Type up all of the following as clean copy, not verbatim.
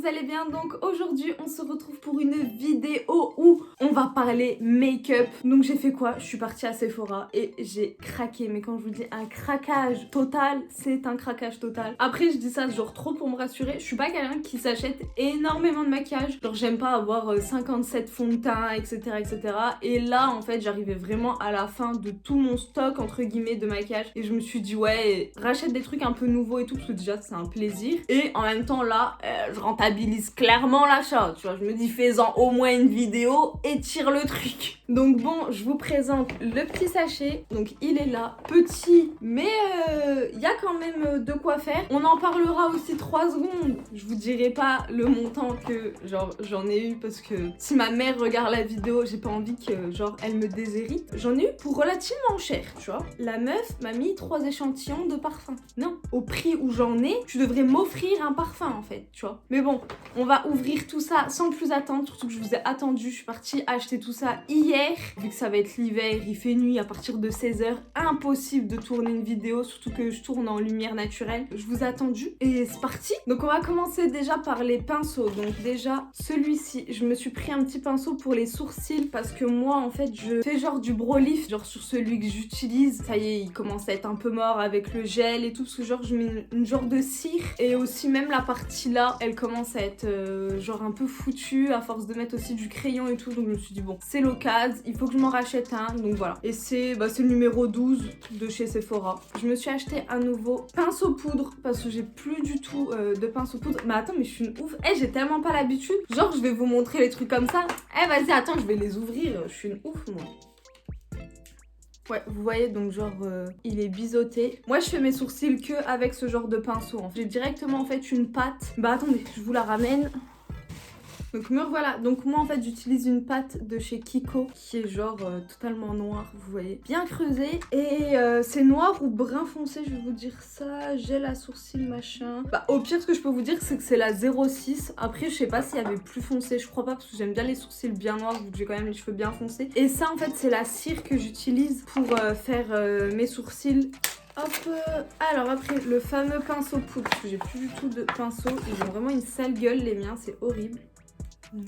allez bien. Donc aujourd'hui on se retrouve pour une vidéo où on va parler make-up. Donc j'ai fait quoi? Je suis partie à Sephora et j'ai craqué. Mais quand je vous dis un craquage total, c'est un craquage total. Après je dis ça genre trop pour me rassurer. Je suis pas quelqu'un qui s'achète énormément de maquillage. Genre j'aime pas avoir 57 fonds de teint, etc., etc. Et là en fait j'arrivais vraiment à la fin de tout mon stock entre guillemets de maquillage. Et je me suis dit ouais, rachète des trucs un peu nouveaux et tout, parce que déjà c'est un plaisir. Et en même temps là, je rentabilise clairement l'achat. Tu vois, je me dis fais-en au moins une vidéo et tire le truc. Donc bon, je vous présente le petit sachet. Donc il est là, petit, mais il y a quand même de quoi faire. On en parlera aussi 3 secondes. Je vous dirai pas le montant que genre j'en ai eu, parce que si ma mère regarde la vidéo, j'ai pas envie que genre elle me déshérite. J'en ai eu pour relativement cher, tu vois. La meuf m'a mis 3 échantillons de parfum. Non, au prix où j'en ai, tu devrais m'offrir un parfum en fait, tu vois. Mais bon, on va ouvrir tout ça sans plus attendre, surtout que je vous ai attendu. Je suis partie acheter tout ça hier. Vu que ça va être l'hiver, il fait nuit à partir de 16h, impossible de tourner une vidéo, surtout que je tourne en lumière naturelle. Je vous ai attendu et c'est parti. Donc on va commencer déjà par les pinceaux. Donc déjà, celui-ci, je me suis pris un petit pinceau pour les sourcils parce que moi en fait, je fais genre du brow lift, genre sur celui que j'utilise. Ça y est, il commence à être un peu mort avec le gel et tout, parce que genre je mets une genre de cire, et aussi même la partie là elle commence à être genre un peu foutue à force de mettre aussi du crayon et tout. Donc je me suis dit bon, c'est l'occasion, il faut que je m'en rachète un. Donc voilà, et c'est le numéro 12 de chez Sephora. Je me suis acheté un nouveau pinceau poudre parce que j'ai plus du tout de pinceau poudre. Mais attends, mais je suis une ouf. J'ai tellement pas l'habitude. Genre je vais vous montrer les trucs comme ça. Vas-y, attends, je vais les ouvrir. Je suis une ouf moi. Ouais, vous voyez, donc genre il est biseauté. Moi je fais mes sourcils que avec ce genre de pinceau. J'ai directement en fait une pâte. Bah attendez, je vous la ramène. Donc me revoilà. Donc moi en fait j'utilise une pâte de chez Kiko qui est genre totalement noire, vous voyez, bien creusée. Et c'est noir ou brun foncé, je vais vous dire ça. Gel à sourcils machin. Bah au pire ce que je peux vous dire c'est que c'est la 06. Après je sais pas s'il y avait plus foncé, je crois pas, parce que j'aime bien les sourcils bien noirs vu que j'ai quand même les cheveux bien foncés. Et ça en fait c'est la cire que j'utilise pour faire mes sourcils. Hop, alors après le fameux pinceau poudre, parce que j'ai plus du tout de pinceau. Ils ont vraiment une sale gueule les miens, c'est horrible. Donc...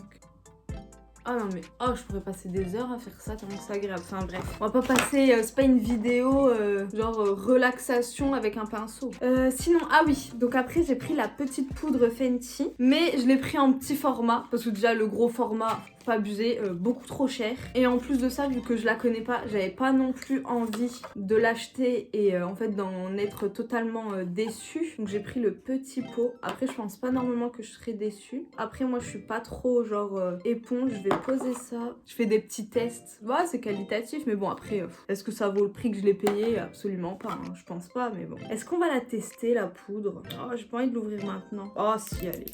Ah non mais, oh je pourrais passer des heures à faire ça tellement que c'est agréable. Enfin bref, on va pas passer, c'est pas une vidéo genre relaxation avec un pinceau. Sinon, ah oui, donc après j'ai pris la petite poudre Fenty, mais je l'ai pris en petit format, parce que déjà le gros format, pas abuser, beaucoup trop cher. Et en plus de ça, vu que je la connais pas, j'avais pas non plus envie de l'acheter et en fait d'en être totalement déçue. Donc j'ai pris le petit pot. Après je pense pas normalement que je serais déçue. Après moi je suis pas trop genre éponge, je vais poser ça. Je fais des petits tests. Ouais, c'est qualitatif, mais bon après, est-ce que ça vaut le prix que je l'ai payé? Absolument pas, hein, je pense pas, mais bon. Est-ce qu'on va la tester la poudre? Oh, j'ai pas envie de l'ouvrir maintenant. Oh si, allez.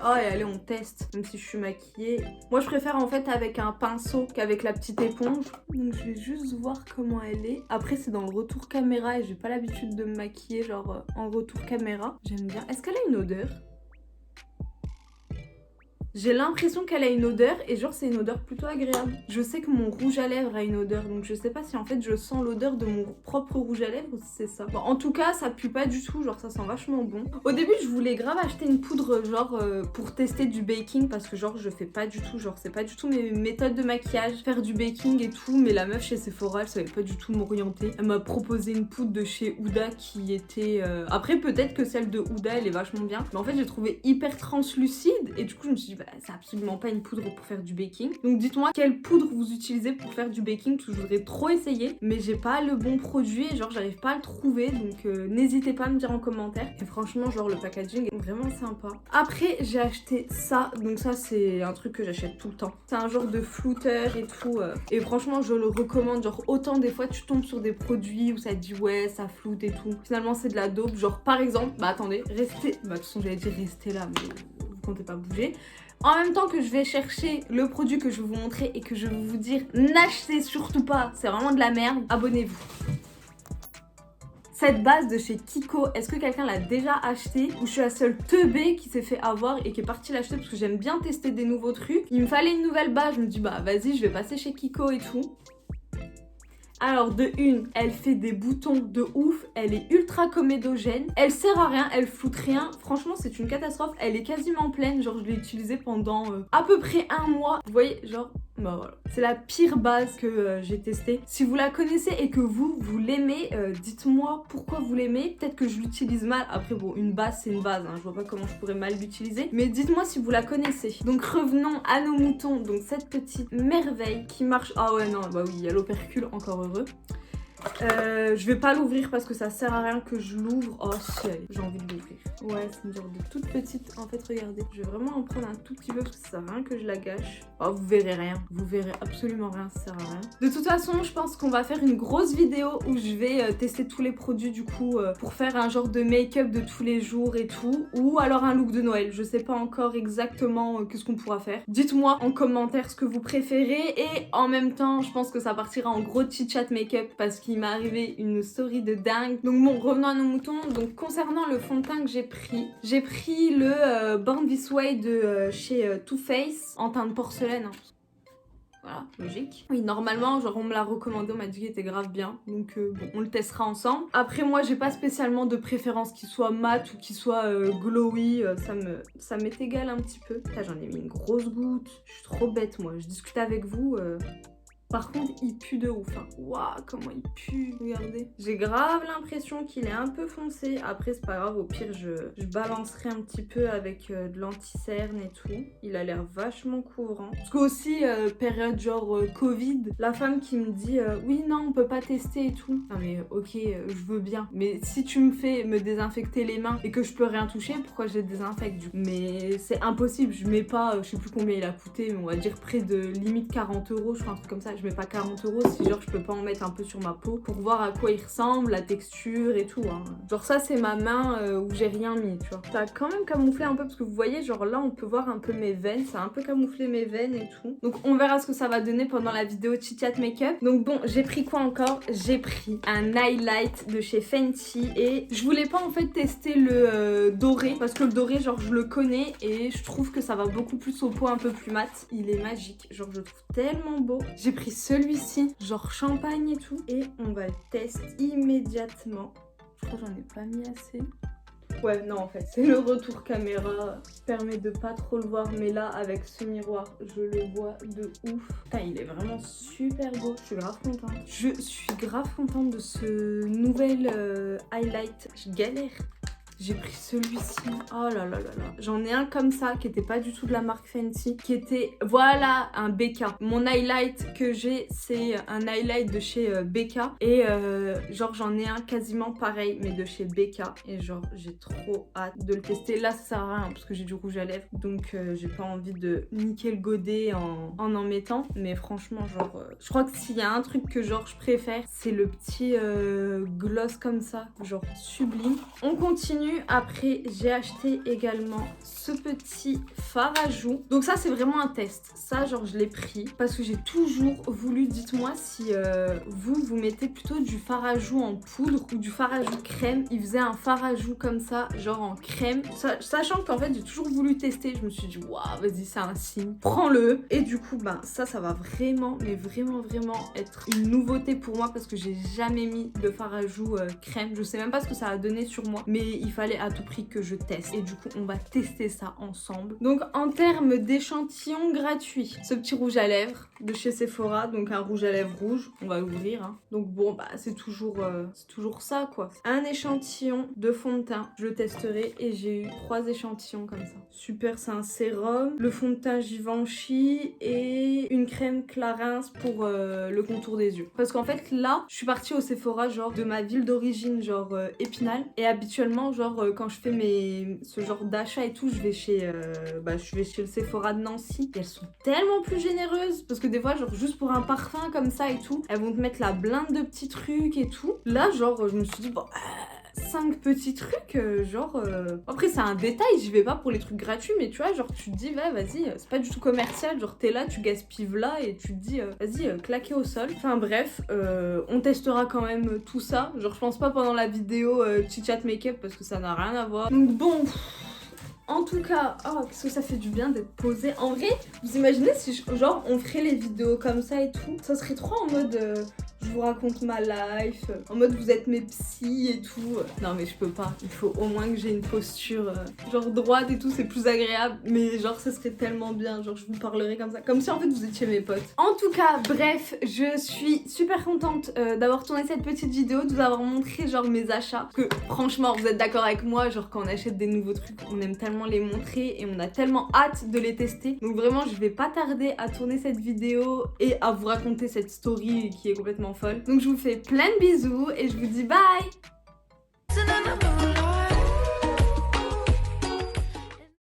Oh et allez on teste, même si je suis maquillée. Moi je préfère en fait avec un pinceau qu'avec la petite éponge. Donc je vais juste voir comment elle est. Après c'est dans le retour caméra et j'ai pas l'habitude de me maquiller genre en retour caméra. J'aime bien. Est-ce qu'elle a une odeur? J'ai l'impression qu'elle a une odeur et genre c'est une odeur plutôt agréable. Je sais que mon rouge à lèvres a une odeur, donc je sais pas si en fait je sens l'odeur de mon propre rouge à lèvres ou si c'est ça. Bon, en tout cas ça pue pas du tout, genre ça sent vachement bon. Au début je voulais grave acheter une poudre genre pour tester du baking, parce que genre je fais pas du tout, genre c'est pas du tout mes méthodes de maquillage, faire du baking et tout. Mais la meuf chez Sephora elle savait pas du tout m'orienter. Elle m'a proposé une poudre de chez Huda qui était... Après peut-être que celle de Huda elle est vachement bien, mais en fait j'ai trouvé hyper translucide et du coup je me suis dit c'est absolument pas une poudre pour faire du baking. Donc dites-moi quelle poudre vous utilisez pour faire du baking, parce que je voudrais trop essayer, mais j'ai pas le bon produit et genre j'arrive pas à le trouver. Donc n'hésitez pas à me dire en commentaire. Et franchement genre le packaging est vraiment sympa. Après j'ai acheté ça, donc ça c'est un truc que j'achète tout le temps. C'est un genre de flouteur et tout, et franchement je le recommande. Genre autant des fois tu tombes sur des produits où ça te dit ouais ça floute et tout, finalement c'est de la dope. Genre par exemple, bah attendez, restez, bah de toute façon j'allais dire restez là mais vous comptez pas bouger. En même temps que je vais chercher le produit que je vais vous montrer et que je vais vous dire n'achetez surtout pas, c'est vraiment de la merde, abonnez-vous. Cette base de chez Kiko, est-ce que quelqu'un l'a déjà acheté ou je suis la seule teubée qui s'est fait avoir et qui est partie l'acheter, parce que j'aime bien tester des nouveaux trucs. Il me fallait une nouvelle base, je me dis bah vas-y je vais passer chez Kiko et tout. Alors de une, elle fait des boutons de ouf, elle est ultra comédogène, elle sert à rien, elle floute rien, franchement c'est une catastrophe, elle est quasiment pleine, genre je l'ai utilisée pendant à peu près un mois, vous voyez, genre bah voilà. C'est la pire base que j'ai testée. Si vous la connaissez et que vous l'aimez, dites-moi pourquoi vous l'aimez. Peut-être que je l'utilise mal. Après bon, une base c'est une base, hein. Je vois pas comment je pourrais mal l'utiliser. Mais dites-moi si vous la connaissez. Donc revenons à nos moutons. Donc cette petite merveille qui marche... Ah ouais non, bah oui, il y a l'opercule, encore heureux. Je vais pas l'ouvrir parce que ça sert à rien que je l'ouvre. Oh si, allez, j'ai envie de l'ouvrir. Ouais, c'est une genre de toute petite. En fait, regardez, je vais vraiment en prendre un tout petit peu parce que ça sert à rien que je la gâche. Oh, vous verrez rien. Vous verrez absolument rien, ça sert à rien. De toute façon, je pense qu'on va faire une grosse vidéo où je vais tester tous les produits du coup pour faire un genre de make-up de tous les jours et tout. Ou alors un look de Noël. Je sais pas encore exactement qu'est-ce qu'on pourra faire. Dites-moi en commentaire ce que vous préférez et en même temps, je pense que ça partira en gros chit-chat make-up parce qu'il m'est arrivé une story de dingue. Donc bon, revenons à nos moutons. Donc concernant le fond de teint que j'ai pris le Born This Way de chez Too Faced en teint de porcelaine. Hein. Voilà, logique. Oui, normalement, genre on me l'a recommandé, on m'a dit qu'il était grave bien. Donc bon, on le testera ensemble. Après moi, j'ai pas spécialement de préférence qu'il soit mat ou qu'il soit glowy. Ça m'est égal un petit peu. Putain, j'en ai mis une grosse goutte. Je suis trop bête moi. Je discute avec vous. Par contre, il pue de ouf. Hein. Waouh, comment il pue. Regardez. J'ai grave l'impression qu'il est un peu foncé. Après, c'est pas grave. Au pire, je balancerai un petit peu avec de l'anti-cerne et tout. Il a l'air vachement couvrant. Parce que aussi, période genre Covid, la femme qui me dit oui, non, on peut pas tester et tout. Non mais ok, je veux bien. Mais si tu me fais me désinfecter les mains et que je peux rien toucher, pourquoi je les désinfecte du coup? Mais c'est impossible. Je mets pas, je sais plus combien il a coûté, mais on va dire près de limite 40 €, je crois, un truc comme ça. Je mets pas 40 € si genre je peux pas en mettre un peu sur ma peau pour voir à quoi il ressemble, la texture et tout. Hein. Genre ça c'est ma main où j'ai rien mis, tu vois. Ça a quand même camouflé un peu parce que vous voyez, genre là on peut voir un peu mes veines, ça a un peu camouflé mes veines et tout. Donc on verra ce que ça va donner pendant la vidéo Chit Chat Makeup. Donc bon, j'ai pris quoi encore? J'ai pris un highlight de chez Fenty et je voulais pas en fait tester le doré parce que le doré genre je le connais et je trouve que ça va beaucoup plus au pot un peu plus mat. Il est magique, genre je le trouve tellement beau. J'ai pris celui-ci, genre champagne et tout. Et on va le tester immédiatement. Je crois que j'en ai pas mis assez. Ouais, non, en fait, c'est le retour caméra qui permet de pas trop le voir. Mais là, avec ce miroir, je le vois de ouf. Putain, il est vraiment super beau. Je suis grave contente. Je suis grave contente de ce nouvel highlight. Je galère. J'ai pris celui-ci. Oh là là là là. J'en ai un comme ça qui était pas du tout de la marque Fenty. Qui était, voilà, un BK. Mon highlight que j'ai, c'est un highlight de chez BK. Et genre j'en ai un quasiment pareil, mais de chez BK. Et genre j'ai trop hâte de le tester. Là ça sert à rien parce que j'ai du rouge à lèvres. Donc j'ai pas envie de niquer le godet en mettant. Mais franchement genre, je crois que s'il y a un truc que genre je préfère, c'est le petit gloss comme ça. Genre sublime. On continue. Après j'ai acheté également ce petit fard à joues. Donc ça c'est vraiment un test. Ça genre je l'ai pris parce que j'ai toujours voulu, dites-moi si vous mettez plutôt du fard à joues en poudre ou du fard à joues crème. Il faisait un fard à joues comme ça, genre en crème. Sachant qu'en fait j'ai toujours voulu tester, je me suis dit waouh vas-y c'est un signe, prends-le. Et du coup ben ça va vraiment, mais vraiment être une nouveauté pour moi parce que j'ai jamais mis de fard à joues crème. Je sais même pas ce que ça a donné sur moi, mais il fallait à tout prix que je teste et du coup on va tester ça ensemble. Donc en termes d'échantillon gratuit, ce petit rouge à lèvres de chez Sephora, donc un rouge à lèvres rouge, on va l'ouvrir hein. Donc bon bah c'est toujours ça quoi. Un échantillon de fond de teint, je le testerai et j'ai eu 3 échantillons comme ça. Super, c'est un sérum, le fond de teint Givenchy et une crème Clarins pour le contour des yeux. Parce qu'en fait là, je suis partie au Sephora genre de ma ville d'origine, genre Épinal, et habituellement genre quand je fais ce genre d'achat et tout, je vais chez le Sephora de Nancy et elles sont tellement plus généreuses parce que des fois genre juste pour un parfum comme ça et tout, elles vont te mettre la blinde de petits trucs et tout. Là genre je me suis dit bon 5 petits trucs, Après c'est un détail, j'y vais pas pour les trucs gratuits, mais tu vois, genre tu te dis, ouais, vas-y, c'est pas du tout commercial, genre t'es là, tu gaspilles là, et tu te dis, vas-y, claquer au sol. Enfin bref, on testera quand même tout ça. Genre je pense pas pendant la vidéo Chit Chat Makeup parce que ça n'a rien à voir. Donc bon... En tout cas, oh, qu'est-ce que ça fait du bien d'être posé. En vrai, vous imaginez si genre on ferait les vidéos comme ça et tout, ça serait trop en mode je vous raconte ma life, en mode vous êtes mes psys et tout. Non mais je peux pas, il faut au moins que j'ai une posture genre droite et tout, c'est plus agréable, mais genre ça serait tellement bien, genre je vous parlerai comme ça, comme si en fait vous étiez mes potes. En tout cas, bref, je suis super contente d'avoir tourné cette petite vidéo, de vous avoir montré genre mes achats, parce que franchement vous êtes d'accord avec moi, genre quand on achète des nouveaux trucs, on aime tellement les montrer et on a tellement hâte de les tester. Donc vraiment je vais pas tarder à tourner cette vidéo et à vous raconter cette story qui est complètement folle. Donc je vous fais plein de bisous et je vous dis bye.